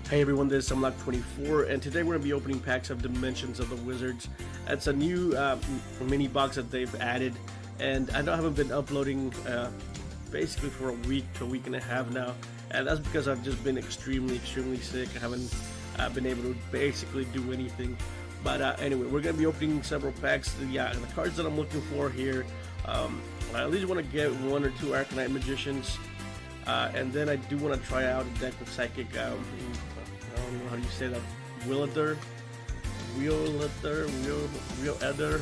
Hey everyone, this is Unlock24, and today we're going to be opening packs of Dimensions of the Wizards. It's a new mini box that they've added, and I know I haven't been uploading basically for a week to a week and a half now, and that's because I've just been extremely sick. I haven't been able to basically do anything. But anyway, we're going to be opening several packs. The cards that I'm looking for here, I at least want to get one or two Arcanite Magicians. And then I do want to try out a deck with Psychic, I don't know how do you say that, Wheeleder,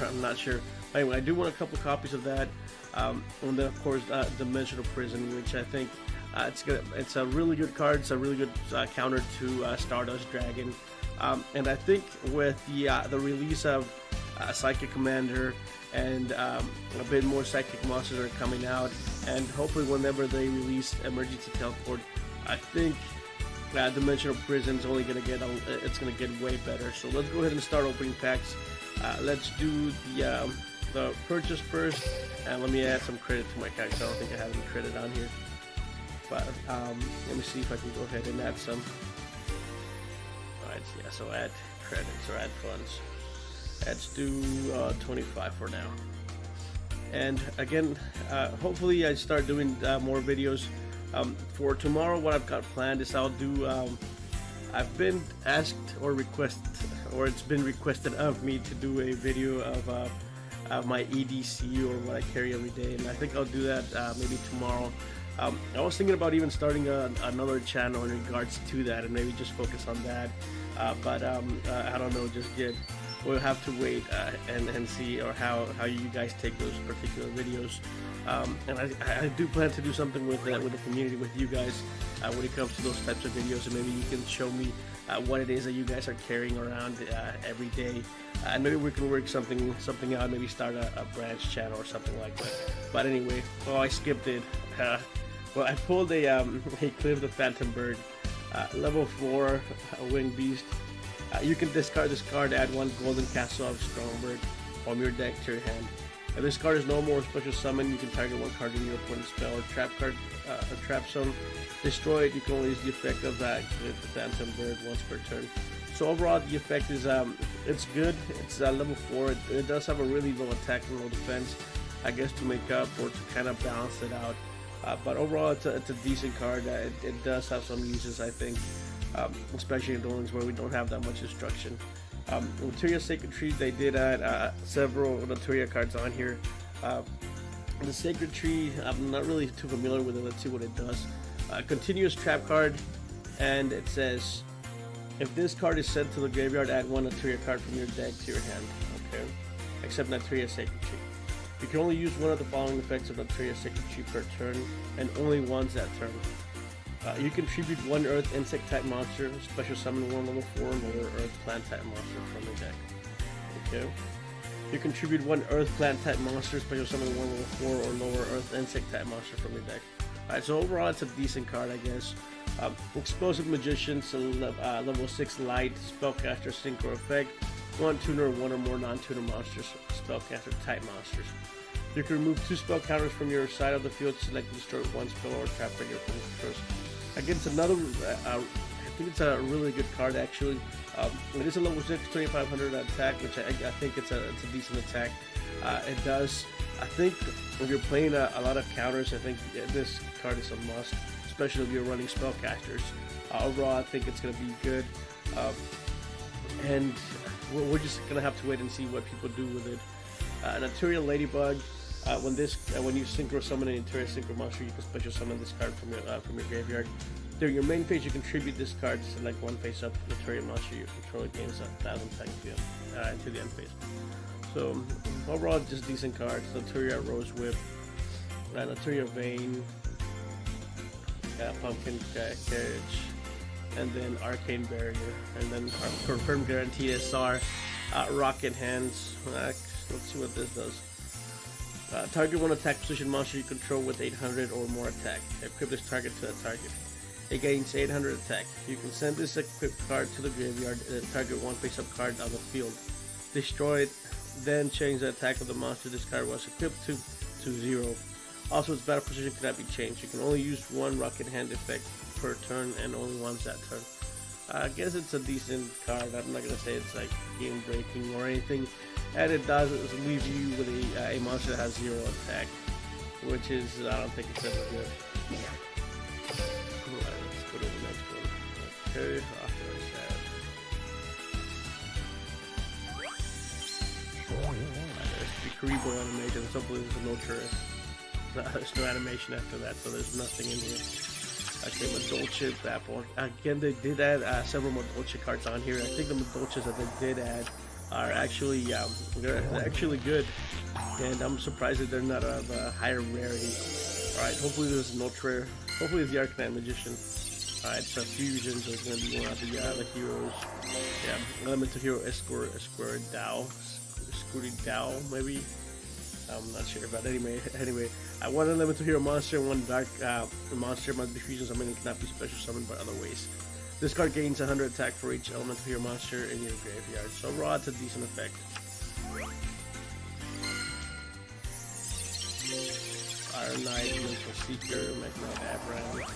I'm not sure. Anyway, I do want a couple copies of that, and then of course Dimensional Prison, which I think it's a really good card. It's a really good counter to Stardust Dragon, and I think with the release of Psychic Commander and a bit more Psychic monsters are coming out, and hopefully whenever they release Emergency Teleport, I think Dimensional Prison is only going to get it's going to get way better. So let's go ahead and start opening packs. Let's do the purchase first, and let me add some credit to my character. I don't think I have any credit on here, but let me see if I can go ahead and add some. Alright, yeah, so add credits or add funds. Let's do 25 for now. And again, hopefully I start doing more videos. For tomorrow, what I've got planned is I'll do, I've been asked or requested, or it's been requested of me to do a video of my EDC or what I carry every day, and I think I'll do that maybe tomorrow. I was thinking about even starting another channel in regards to that, and maybe just focus on that, but I don't know just yet. We'll have to wait and see, or how you guys take those particular videos. And I do plan to do something with the community, with you guys, when it comes to those types of videos, and maybe you can show me what it is that you guys are carrying around every day, and maybe we can work something out, maybe start a branch channel or something like that. But anyway, I skipped it. Well, I pulled a Cliff the Phantom Bird, level 4 Winged Beast. You can discard this card, add one Golden Castle of Strongbird from your deck to your hand. If this card is normal or special summon, you can target one card in your opponent's spell or trap card, or trap zone. Destroy it. You can only use the effect of that with the Phantom Bird once per turn. So overall, the effect is it's good. It's level 4. It does have a really low attack and low defense, I guess, to make up or to kind of balance it out. But overall, it's a decent card. It does have some uses, I think. Especially in duelings where we don't have that much destruction. Naturia Sacred Tree, they did add several Naturia cards on here. The Sacred Tree, I'm not really too familiar with it. Let's see what it does. Continuous trap card, and it says, if this card is sent to the graveyard, add one Naturia card from your deck to your hand. Okay, except Naturia Sacred Tree. You can only use one of the following effects of Naturia Sacred Tree per turn, and only once that turn. You contribute one Earth Insect type monster, special summon one level 4 lower Earth Plant type monster from your deck. Okay. You contribute one Earth Plant type monster, special summon one level 4 or lower Earth Insect type monster from your deck. Alright, so overall it's a decent card, I guess. Explosive Magician, so level 6 light, spellcaster synchro effect, one tuner, one or more non-tuner monsters, spellcaster type monsters. You can remove 2 spell counters from your side of the field, select and destroy one spell or trap for your opponent's first. Again, it's another, I think it's a really good card actually. It is a level 6, 2500 attack, which I think it's a decent attack. It does, I think if you're playing a lot of counters, I think this card is a must, especially if you're running spellcasters. Overall, I think it's going to be good. And we're just going to have to wait and see what people do with it. Naturia Ladybug. When you synchro summon an Naturia synchro monster, you can special summon this card from your graveyard. During your main phase, you contribute this card to select one face-up Naturia monster you control. It gains 1,000 attack to the end phase. So overall, just decent cards. Naturia Rose Whip, Naturia Vein, Pumpkin Carriage, and then Arcane Barrier, and then our confirmed guaranteed SR, Rocket Hands. Let's see what this does. Target one attack position monster you control with 800 or more attack. Equip this target to a target. It gains 800 attack. You can send this equipped card to the graveyard and target one face-up card on the field. Destroy it, then change the attack of the monster this card was equipped to 0. Also, its battle position cannot be changed. You can only use one Rocket Hand effect per turn and only once that turn. I guess it's a decent card. I'm not gonna say it's like game breaking or anything, and it does leave you with a monster that has 0 attack, which is, I don't think it's ever good. Alright, let's go to the next one. Okay, authorize that. There's the Karibo animation. Hopefully there's no Naturia. There's no animation after that, so there's nothing in here. Okay, Madolche Apple. Again, they did add several Madolche cards on here. I think the Madolches that they did add are actually they're actually good, and I'm surprised that they're not of a higher rarity. All right, hopefully this is Naturia. Hopefully it's the Arcanite Magician. All right, so Fusion is going to be one of the heroes. Yeah, Elemental Hero Escuridao, maybe. I'm not sure, but anyway, one elemental hero monster and one dark monster must be fusions. I mean, it cannot be special summoned by other ways. This card gains 100 attack for each elemental hero monster in your graveyard. So raw, it's a decent effect. Arcanite, Mental Seeker, Magnetic Aberrant,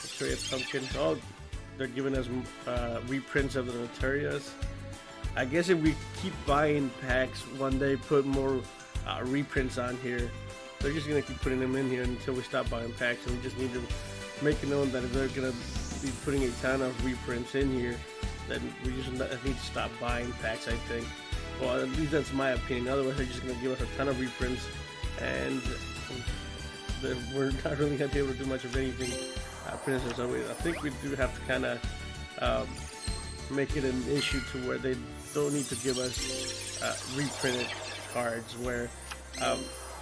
Naturia Pumpkin. Oh, they're giving us reprints of the Naturias. I guess if we keep buying packs, one day put more reprints on here, they're just going to keep putting them in here until we stop buying packs, and we just need to make it known that if they're going to be putting a ton of reprints in here, then we just need to stop buying packs, I think. Well, at least that's my opinion. Otherwise, they're just going to give us a ton of reprints, and we're not really going to be able to do much of anything. So I think we do have to kind of make it an issue to where they don't need to give us reprinted cards, where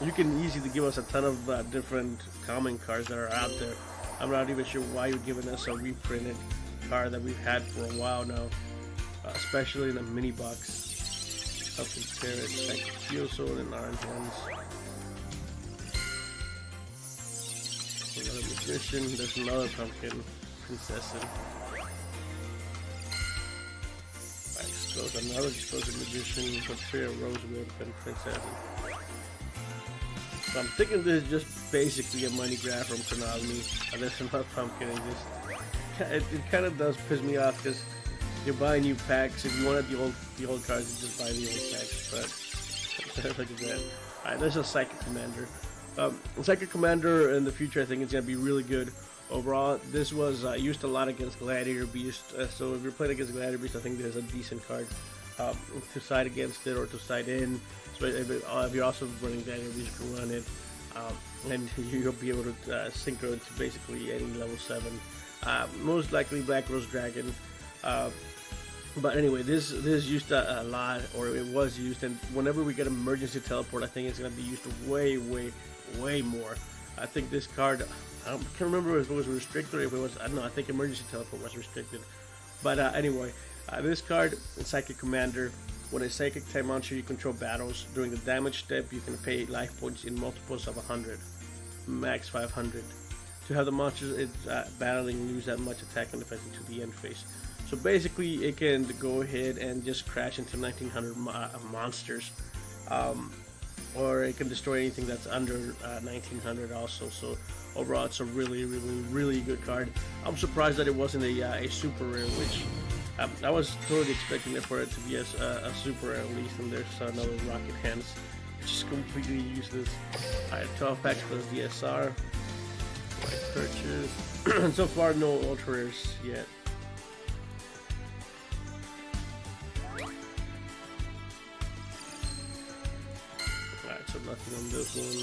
you can easily give us a ton of different common cards that are out there. I'm not even sure why you're giving us a reprinted card that we've had for a while now, especially in a mini box. Something carrot, like Fuel Sword and orange ones. Another Magician, there's another Pumpkin Princess. Another Explosive Magician, Naturia, Rosewood, and Princess. So I'm thinking this is just basically a money grab from Konami. There's another Pumpkin, and it kind of does piss me off because you're buying new packs. If you wanted the old cards, you just buy the old packs. But look at that. Alright, there's a Psychic Commander. Psychic Commander in the future, I think it's gonna be really good. Overall, this was used a lot against Gladiator Beast, so if you're playing against Gladiator Beast, I think there's a decent card to side against it or to side in. So if you're also running Gladiator Beast, you can run it, and you'll be able to synchro it to basically any level 7. Most likely Black Rose Dragon. But anyway, this is used a lot, or it was used, and whenever we get Emergency Teleport, I think it's going to be used way more. I think this card, I can't remember if it was restricted or if it was, I don't know, I think Emergency Teleport was restricted. But anyway, this card, Psychic Commander, when a Psychic type monster you control battles, during the damage step you can pay life points in multiples of 100, max 500. To have the monsters battling lose that much attack and defense into the end phase. So basically it can go ahead and just crash into 1900 monsters. Or it can destroy anything that's under 1900 also. So overall, it's a really good card. I'm surprised that it wasn't a super rare, which I was totally expecting it for it to be a super rare at least. And there's another Rocket Hands, which is completely useless. Alright, 12 packs plus DSR. Purchase. So far, no ultra rares yet. So nothing on this one.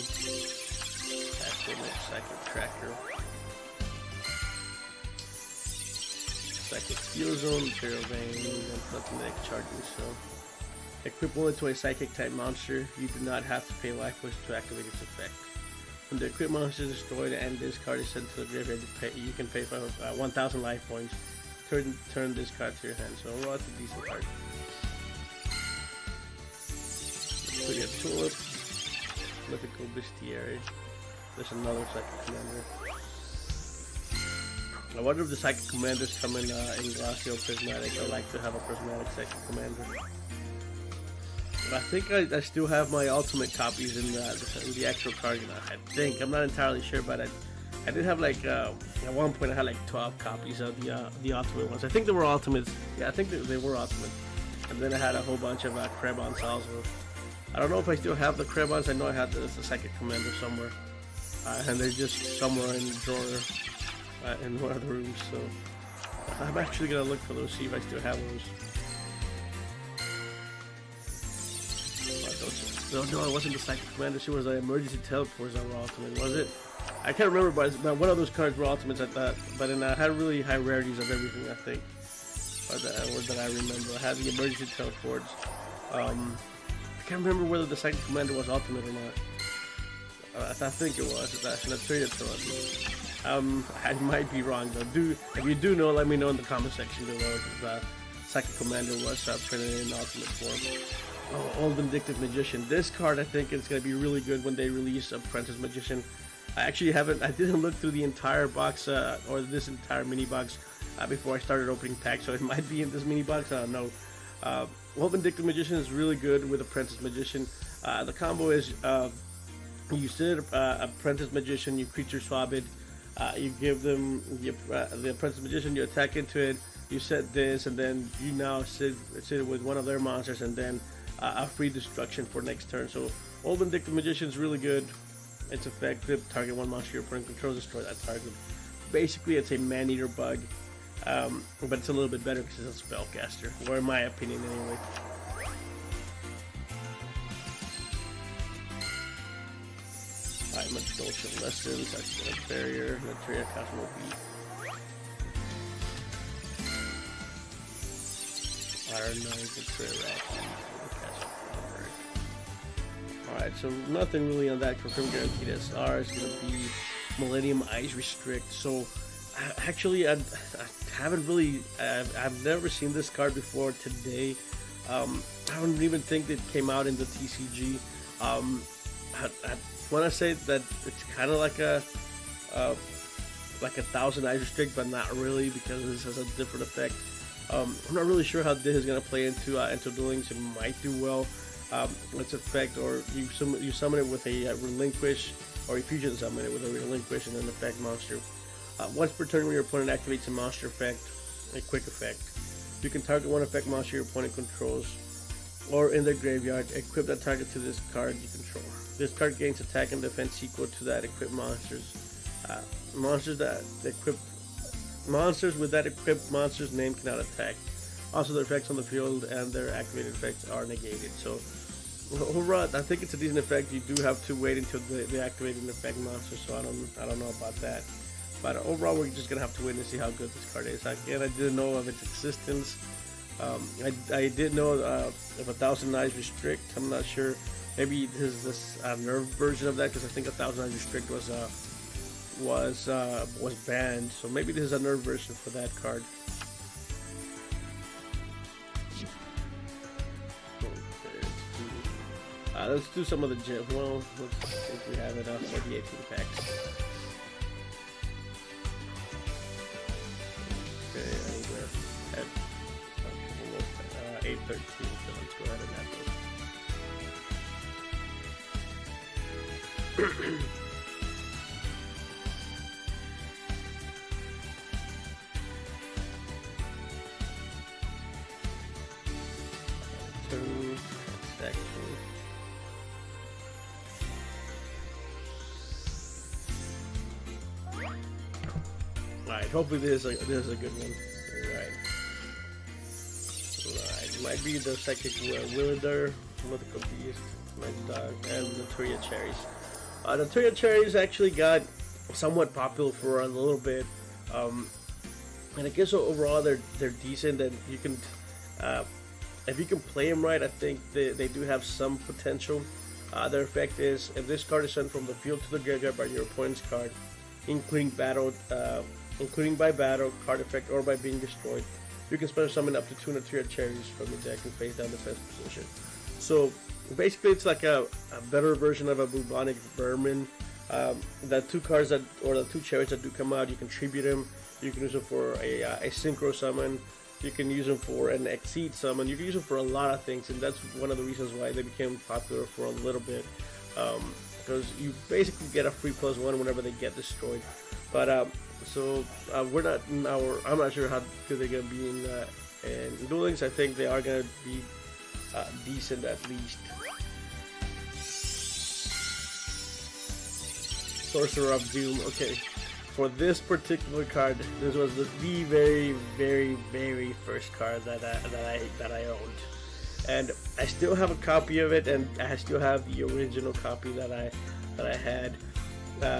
Psychic Tracker. Psychic Fuel Zone, Material Vein, and nothing like charging cell. Equip only to a Psychic type monster. You do not have to pay life points to activate its effect. When the equipped monster is destroyed and this card is sent to the graveyard, you can pay for 1,000 life points. Turn this card to your hand. So overall, it's a decent card. Naturia Tulip. Mythical Bestiary. There's another Psychic Commander. I wonder if the Psychic Commanders come in Glacio Prismatic. I like to have a Prismatic Psychic Commander. I think I still have my ultimate copies in the actual card. I think, I'm not entirely sure, but I I did have like at one point I had like 12 copies of the ultimate ones. I think they were ultimates. Yeah, I think they were ultimate. And then I had a whole bunch of Krebons also. I don't know if I still have the Krebons. I know I had the Psychic Commander somewhere, and they're just somewhere in the drawer in one of the rooms. So I'm actually gonna look for those, see if I still have those. No, it wasn't the Psychic Commander. She was an Emergency Teleports that were ultimate, was it? I can't remember, but one of those cards were ultimates, I thought. But then I had really high rarities of everything, I think. Or that I remember. I had the Emergency Teleports. I can't remember whether the Psychic Commander was ultimate or not. I think it was. That's Naturia trilogy. I might be wrong though. If you do know, let me know in the comment section below. The Psychic Commander was printed in ultimate form. Oh, Old Vindictive Magician. This card I think is going to be really good when they release Apprentice Magician. I didn't look through the entire box or this entire mini box before I started opening packs, so it might be in this mini box. I don't know. Old Vindictive Magician is really good with Apprentice Magician. The combo is you sit Apprentice Magician, you creature swap it, you give them the Apprentice Magician, you attack into it, you set this, and then you now sit with one of their monsters, and then a free destruction for next turn. So Old Vindictive Magician is really good. It's effective. Target one monster your opponent controls, destroy that target. Basically, it's a man-eater bug, but it's a little bit better because it's a spellcaster, or in my opinion, anyway. Alright, much Dolce Lessons, Accidental Barrier, Naturia Cosmo B. Iron Knight, Naturia Rack. Alright, so nothing really on that confirmed guaranteed SR. Is going to be Millennium Ice Restrict. So actually, I haven't really, I've never seen this card before today. I don't even think it came out in the TCG. I want to say that it's kind of like a 1000 Ice Restrict, but not really, because this has a different effect. I'm not really sure how this is going to play into Duel Links. It might do well. Its effect, or you summon it with a relinquish, or you fusion summon it with a relinquish and an effect monster. Once per turn when your opponent activates a monster effect, a quick effect, you can target one effect monster your opponent controls, or in their graveyard, equip that target to this card you control. This card gains attack and defense equal to that equipped monsters. Monsters with that equipped monster's name cannot attack. Also, their effects on the field and their activated effects are negated. So, overall, I think it's a decent effect. You do have to wait until the activated effect monster. So I don't know about that. But overall, we're just gonna have to wait and see how good this card is. Again, I didn't know of its existence. I did know of 1000 Eyes Restrict. I'm not sure. Maybe this is nerf version of that, because I think 1000 Eyes Restrict was banned. So maybe this is a nerf version for that card. Let's do some of the gym. Well, let's see if we have enough for the 18 packs. Okay, I think we're at 813, so let's go ahead and have those. Alright, hopefully this is a good one. Alright, might be the Psychic Wheeleder, Mythical Beast, Night Dog, and Naturia Cherries. Naturia Cherries actually got somewhat popular for a little bit, and I guess overall they're decent, and you can, if you can play them right, I think they do have some potential. Their effect is, if this card is sent from the field to the graveyard by your opponent's card, including by battle, card effect, or by being destroyed, you can special summon up to 2 Naturia Cherries from the deck and face down defense position. So basically, it's like a better version of a bubonic vermin. The two cards the two cherries that do come out, you can tribute them. You can use them for a synchro summon. You can use them for an exceed summon. You can use them for a lot of things, and that's one of the reasons why they became popular for a little bit. because you basically get a free +1 whenever they get destroyed. But we're not I'm not sure how good they're gonna be in Duel Links. I think they are gonna be decent at least. Sorcerer of Doom. Okay, for this particular card, this was the very, very, very first card that I owned, and I still have a copy of it, and I still have the original copy that I had.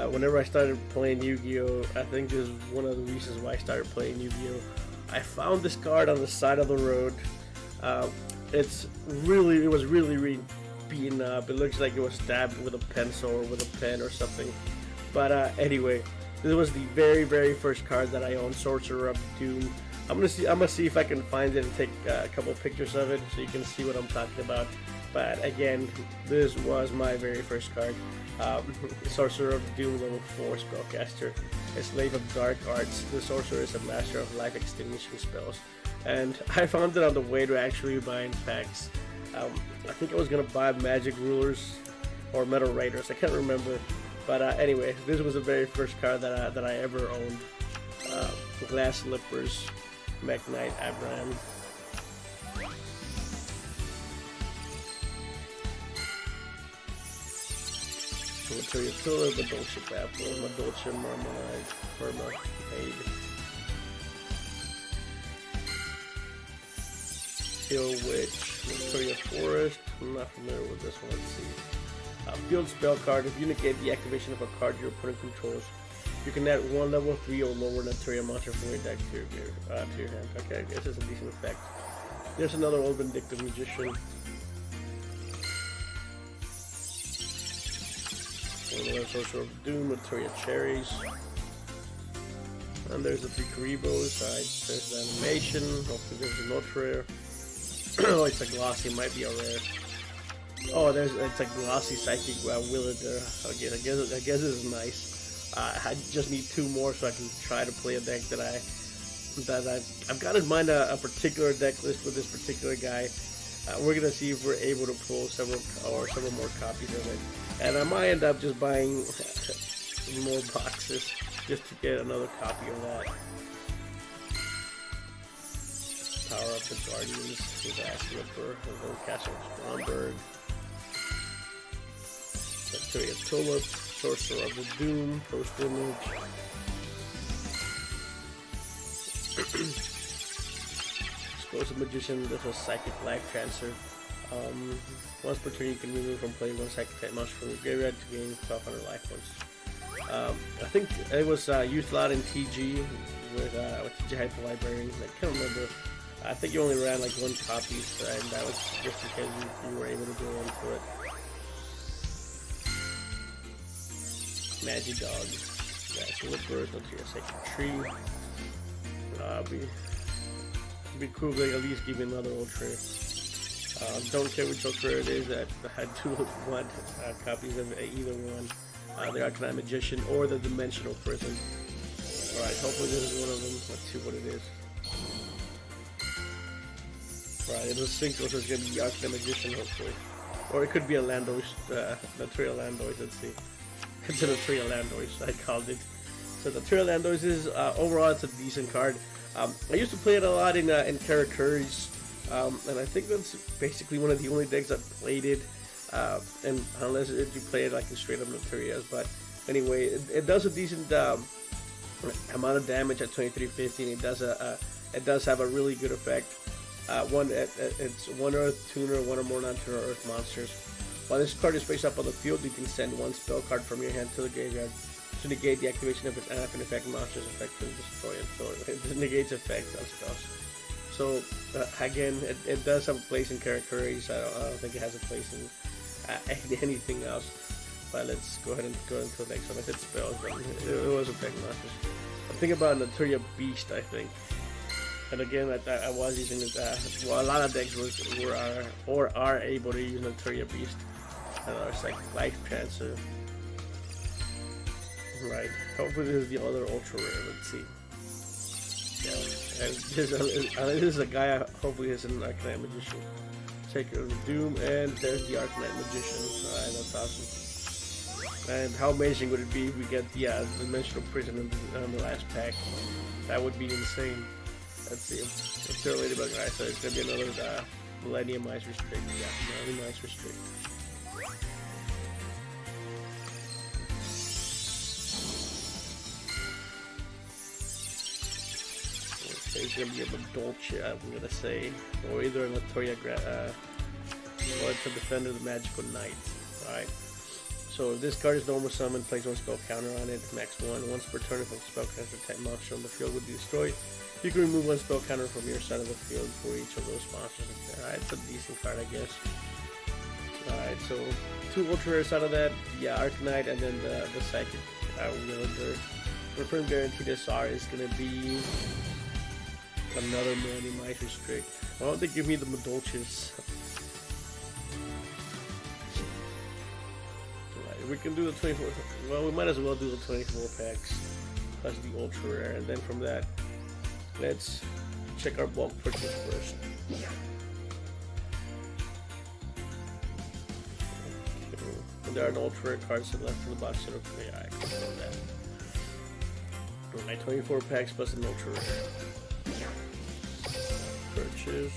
Whenever I started playing Yu-Gi-Oh, I think this is one of the reasons why I started playing Yu-Gi-Oh. I found this card on the side of the road. It was really beaten up. It looks like it was stabbed with a pencil or with a pen or something. But anyway, this was the very, very first card that I owned, Sorcerer of Doom. I'm gonna see if I can find it and take a couple pictures of it so you can see what I'm talking about. But again, this was my very first card. Sorcerer of Doom, level 4 spellcaster, a slave of dark arts. The sorcerer is a master of life extinguishing spells, and I found it on the way to actually buying packs. I think I was gonna buy magic rulers or metal raiders, I can't remember. But anyway, this was the very first card that I ever owned. Glass Slippers, Mech Knight Abraham. Naturia Pillar, Dolce Apple, Dolce Marmalade, Perma-Aid. Hill Witch, Naturia Forest. I'm not familiar with this one. Let's see. Field spell card. If you negate the activation of a card your opponent controls, you can add one level 3 or lower Naturia monster from your deck to your hand. Okay, I guess it's a decent effect. There's another old Vindictive Magician. Another Sorcerer of Doom, Naturia Cherries. And there's the 3 Karibos. There's the animation. Hopefully there's a not rare. Oh, it's a glossy, might be a rare. Oh, it's a glossy Psychic Wheeleder. I guess this is nice. I just need 2 more so I can try to play a deck that I've got in mind a particular deck list with this particular guy. We're gonna see if we're able to pull several more copies of it, and I might end up just buying more boxes just to get another copy of that. Power up the Guardians, Glass Slipper, Castle Stromberg. Naturia Tulip, Sorcerer of the Doom, Post Image. Explosive Magician, this was Psychic Life Transfer. Once per turn you can remove from play 1 Psychic type monster from your graveyard to gain 1200 life points. I think it was used a lot in TG with TG Hyper Librarian. I can't remember. I think you only ran like 1 copy, and that was just because you were able to go in for it. Magidog, Glass Slippers, Naturia Sacred Tree. Be cool if they at least give me another ultra. Don't care which ultra it is. I do want copies of either one. The Arcanite Magician or the Dimensional Prison. Alright, hopefully this is one of them. Let's see what it is. Right, it was Synchro, so it's going to be the Arcanite Magician, hopefully. Or it could be a Landois, Naturia Landois, let's see. It's a Naturia Landois, I called it. So Naturia Landois is, overall, it's a decent card. I used to play it a lot in Karakuris, and I think that's basically one of the only decks I've played it, and unless you play it like in straight up Naturias. But anyway, it does a decent amount of damage at 2350, and it does have a really good effect. It's 1 Earth Tuner, 1 or more non-tuner Earth monsters. While this card is face up on the field, you can send 1 spell card from your hand to the graveyard to negate the activation of an effect monster's effect to destroy it. So it negates effects on spells. So again, it does have a place in Karakuris. I don't think it has a place in anything else. But let's go ahead and go into the next one. I said spells, but it was effect monsters. I'm thinking about Naturia Beast, I think. And again, I was using it. Well, a lot of decks are able to use Naturia Beast. It's like Life Transfer. Right. Hopefully this is the other ultra rare. Let's see. Yeah. And this is a guy. Hopefully it's an Arcanite Magician. Taker of Doom, and there's the Arcanite Magician. Alright, that's awesome. And how amazing would it be if we get Dimensional Prison in the last pack? That would be insane. Let's see. Let's throw Ladybug. Alright, so it's gonna be another Millennium Ice Restrict. Yeah, Millennium Ice Restrict. Okay, it's gonna be a Dolce, I'm gonna say. Or either a Naturia or it's a Defender of the Magical Knight. Alright. So if this card is normal summon, place one spell counter on it, max 1. Once per turn, if a spell counter type monster on the field would be destroyed, you can remove one spell counter from your side of the field for each of those monsters. Alright, it's a decent card, I guess. Alright, so 2 ultra rares out of that, Arcanite, and then the psychic Wheeleder. Confirm guaranteed SR is gonna be another Millennium Ice Restrict. Why don't they give me the Madolches? We can do the 24. Well, we might as well do the 24 packs plus the ultra rare, and then from that, let's check our bulk purchase first. And there are no ultra rare cards left in the box. So okay, I can do that. Do my 24 packs plus an ultra rare. Purchase.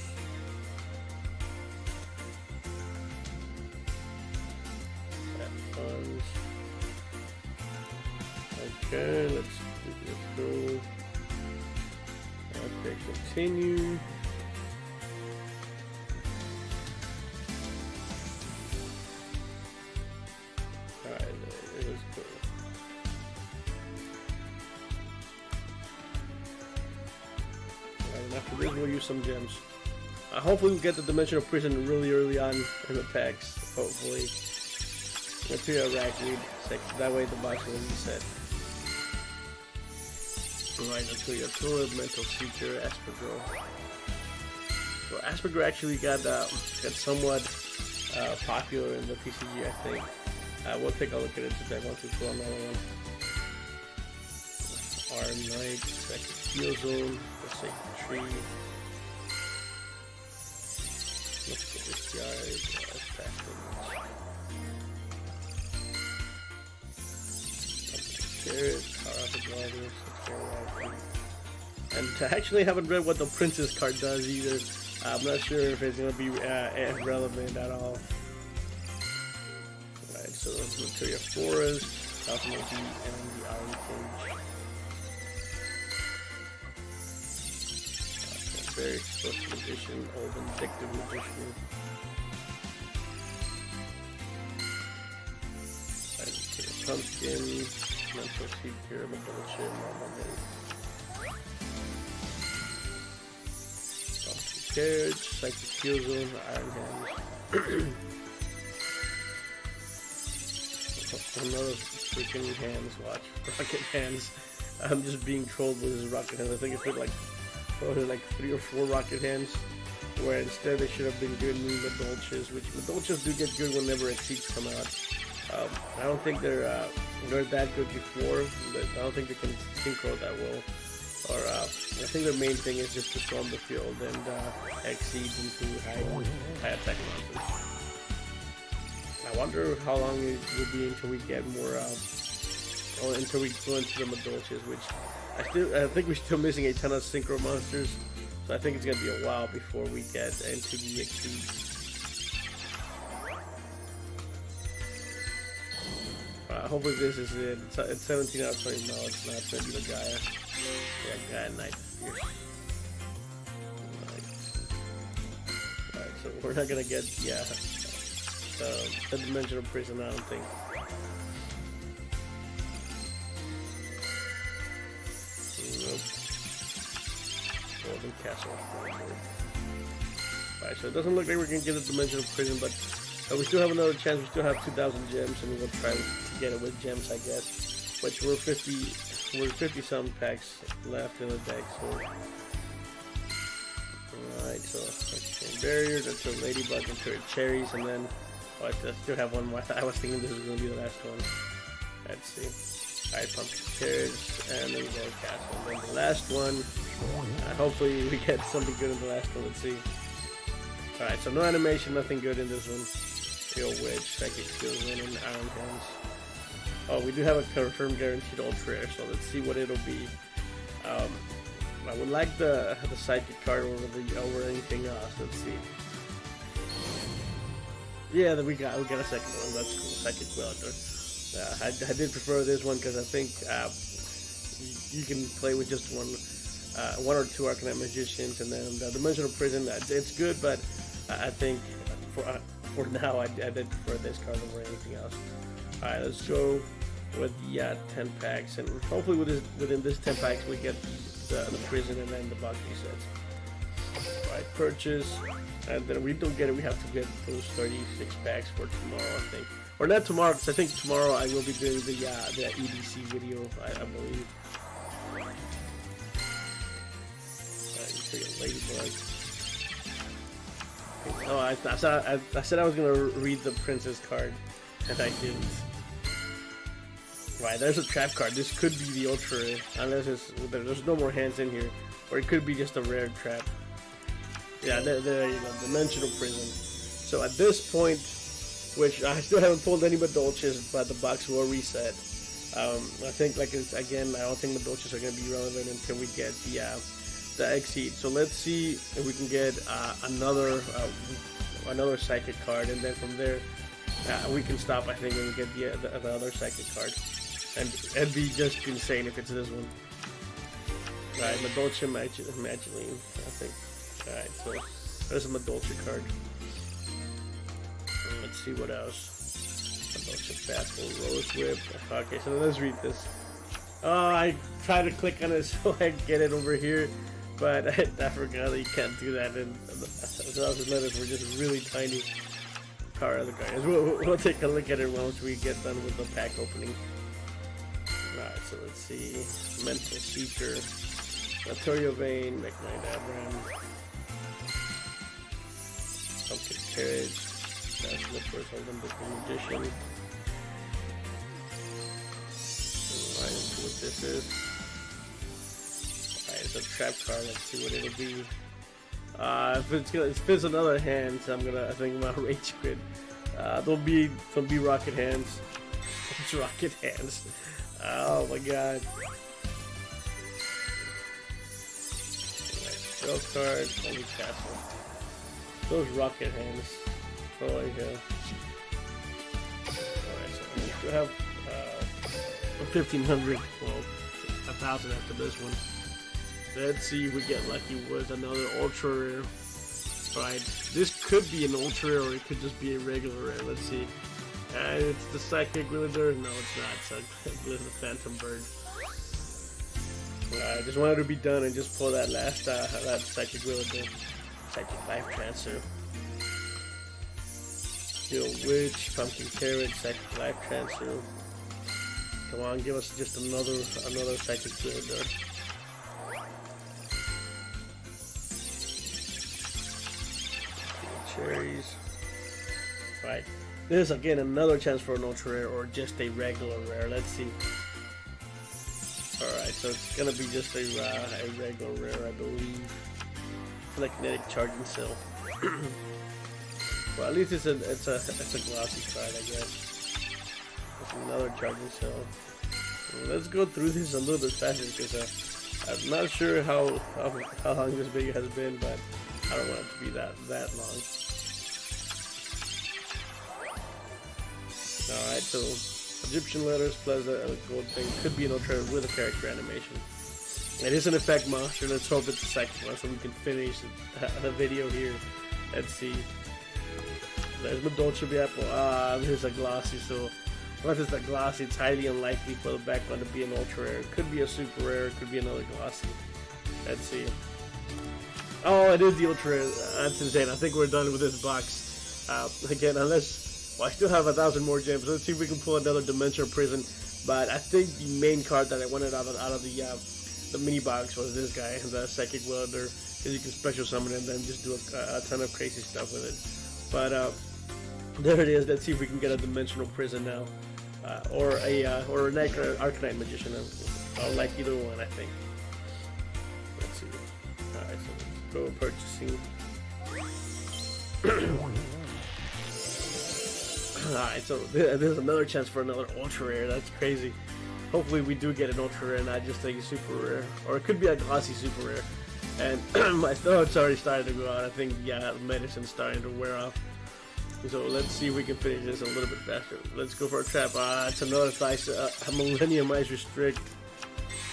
Okay, let's go. Okay, continue. Alright, let's go. Alright, and after this, we'll use some gems. Hopefully, we'll get the Dimensional Prison really early on in the packs. Hopefully. Naturia Ragweed, that way the box will reset. Right, Naturia Tour, Mental Seeker, Aspergirl. So Aspergirl actually got somewhat popular in the TCG, I think. We'll take a look at it since I want to pull another one. Arcanite, Second Steel Zone, the Sacred Tree. Let's get this guy, and I actually haven't read what the Princess card does either. I'm not sure if it's going to be relevant at all. Alright, so let's Naturia Forest, Alchemy, and the Iron Cage. Very Explosive Magician, Old Vindictive Magician. Pumpkin, Mental Seeker, Madolche, Normal Base. Pumpkin Carriage, Psychic Steel Zone, Iron Hands. Another freaking hands, watch. Rocket Hands. I'm just being trolled with his Rocket Hands. I think it's like 3 or 4 Rocket Hands. Where instead they should have been giving me Madolches, which Madolches do get good whenever Exceeds come out. I don't think they're that good before, but I don't think they can synchro that well. Or I think their main thing is just to storm the field and exceed into high attack monsters. I wonder how long it will be until we get more, or until we go into the Madolches, which I think we're still missing a ton of synchro monsters. So I think it's gonna be a while before we get into the exceed. Hopefully this is it. It's 17 out of 20. No, it's not. It's going to be the Gaia. Yeah, Gaia Knight. Alright, so we're not going to get, the Dimensional Prison, I don't think. Nope. Golden Castle. Alright, so it doesn't look like we're going to get a Dimensional Prison, but we still have another chance. We still have 2,000 gems, and we're gonna try to get it with gems, I guess. Which we're 50 some packs left in the deck. So, alright, so okay, barriers, that's a Ladybug, and cherries, and then I still have one more. I was thinking this was gonna be the last one. Let's see. Alright, Pumpkin Carriage, and then we go Castle. And then the last one. Hopefully we get something good in the last one. Let's see. Alright, so no animation, nothing good in this one. Steel Witch, Psychic Steel Zone, and Iron Hands. Oh, we do have a confirmed guaranteed ultra rare, so let's see what it'll be. I would like the psychic card over anything else. Let's see. Yeah, we got a second one. That's cool. Psychic Wheeleder. I did prefer this one because I think you can play with just one or two Arcanite Magicians, and then the Dimensional Prison. It's good, but I think for now I did prefer this card over anything else. All right, let's go with the 10 packs, and hopefully within this 10 packs we get the prison and then the box resets. All right, purchase, and then we don't get it. We have to get those 36 packs for tomorrow, I think, or not tomorrow, because I think tomorrow I will be doing the EDC video, I believe. Ladybug. Oh, I said I was gonna read the princess card, and I didn't. Right, there's a trap card. This could be the ultra rare, unless there's no more hands in here, or it could be just a rare trap. Yeah, there you go, Dimensional Prison. So at this point, which I still haven't pulled any Madolches, but the box will reset. I think, again, I don't think Madolches are going to be relevant until we get the Exceed. So let's see if we can get another psychic card, and then from there we can stop, I think, and we get the other psychic card. And it'd be just insane if it's this one. Alright, Madolche Magiline, I think. Alright, so there's a Madolche card. Let's see what else. Madolche Battle, Rose Whip. Okay, so let's read this. Oh, I tried to click on it so I get it over here, but I forgot that you can't do that, and the other letters were just really tiny. Card of the cards. We'll take a look at it once we get done with the pack opening. Alright, so let's see. Mental Seeker, Naturia Vein, Meknite Abram, Pumpkin Carriage, that's the first Olympic Magician. Alright, let's see what this is. Alright, it's a trap card, let's see what it'll be. If it's another hand, so I think I'm gonna rage quit. Don't be rocket hands. It's rocket hands. Oh my god. Draw card, Holy Castle. Those rocket hands. Holy hell. Alright, so we still have 1,500, well, 1,000 after this one. Let's see if we get lucky with another ultra rare. Alright, this could be an ultra rare, or it could just be a regular rare. Let's see. It's the Psychic Wheeleder. No, it's not. It's the Phantom Bird. I just wanted to be done and just pull that last that Psychic Wheeleder. Psychic Life Transfer. Steel Witch, Pumpkin Carrot, Psychic Life Transfer. Come on, give us just another Psychic Wheeleder. Cherries. Right. This is again another chance for an ultra rare or just a regular rare. Let's see. Alright, so it's gonna be just a regular rare, I believe. Kinetic Charging Cell. Well, at least it's a glossy card, I guess. There's another Charging Cell. Let's go through this a little bit faster because I'm not sure how long this video has been, but I don't want it to be that long. Alright, so Egyptian letters plus a gold thing could be an ultra with a character animation. It is an effect monster. Let's hope it's the second one so we can finish the video here. Let's see. There's Madolche Apple. Here's a glossy. So unless it's a glossy, it's highly unlikely for the background to be an ultra rare. It could be a super rare. It could be another glossy. Let's see. Oh, it is the ultra rare. That's insane. I think we're done with this box. Again, unless. Well, I still have 1,000 more gems. Let's see if we can pull another Dimensional Prison. But I think the main card that I wanted out of the mini box was this guy, the Psychic Wheeleder, because you can special summon it and then just do a ton of crazy stuff with it. But there it is. Let's see if we can get a Dimensional Prison now, or an Arcanite Magician. I'll like either one, I think. Let's see. All right, so let's go purchasing. Alright, so there's another chance for another ultra rare. That's crazy. Hopefully we do get an ultra rare, not just like a super rare, or it could be a glossy super rare. And my throat's already starting to go out. I think, yeah, medicine's starting to wear off. So let's see if we can finish this a little bit faster. Let's go for a trap. It's another dice, a Millennium Ice Restrict.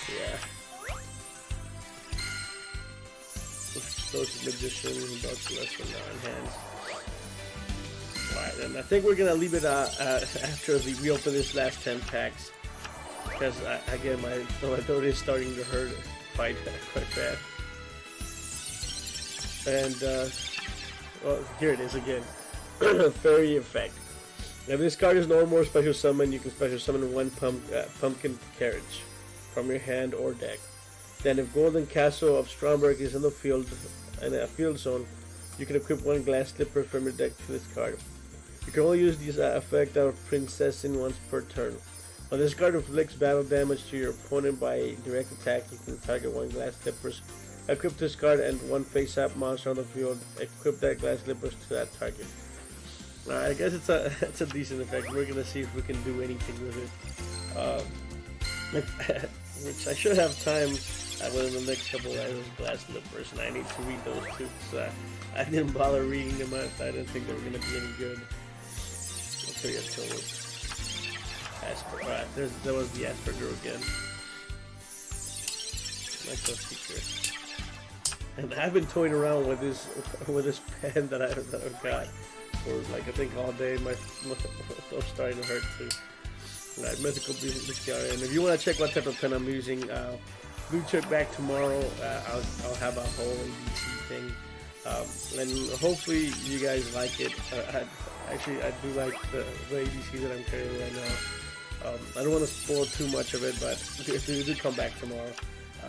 Yeah. Those Magician, bucks less than 9 hands. Alright, and I think we're gonna leave it after we open this last 10 packs. Because, again, my throat is starting to hurt quite bad. And, well, here it is again. Fairy Effect. If this card is no more special summon, you can special summon one pumpkin carriage from your hand or deck. Then if Golden Castle of Stromberg is in the field, in a field zone, you can equip one glass slipper from your deck to this card. You can only use this effect of Princessing once per turn. When this card inflicts battle damage to your opponent by a direct attack, you can target one glass slippers. Equip this card and one face-up monster on the field. Equip that glass slippers to that target. Alright, I guess it's a decent effect. We're gonna see if we can do anything with it. Which I should have time within the next couple of items, glass slippers, and I need to read those too. So I didn't bother reading them. I didn't think they were gonna be any good. I'll tell you. There was the Asperger again. Nice little feature. And I've been toying around with this pen that I've got for like I think all day. My throat's starting to hurt too. Alright, Mythical Bestiarian. And if you want to check what type of pen I'm using, do check back tomorrow. I'll have a whole ABC thing, and hopefully you guys like it. Actually, I do like the ABC that I'm carrying right now. I don't want to spoil too much of it, but if you do come back tomorrow.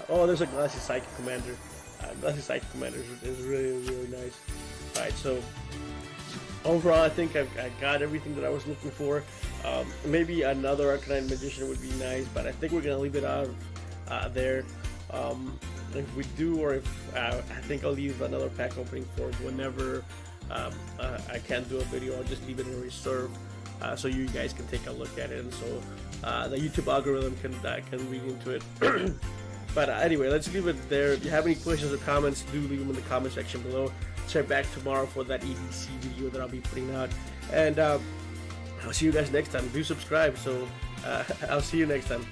Oh, there's a Glassy Psychic Commander. Glassy Psychic Commander is really nice. Alright, so overall I think I got everything that I was looking for. Maybe another Arcanite Magician would be nice, but I think we're going to leave it out there. If we do, or if I think I'll leave another pack opening for whenever I can't do a video. I'll just leave it in reserve. So you guys can take a look at it, and so the YouTube algorithm can read into it. But anyway, let's leave it there. If you have any questions or comments, do leave them in the comment section below. Check back tomorrow for that EDC video that I'll be putting out, and I'll see you guys next time. Do subscribe. So I'll see you next time.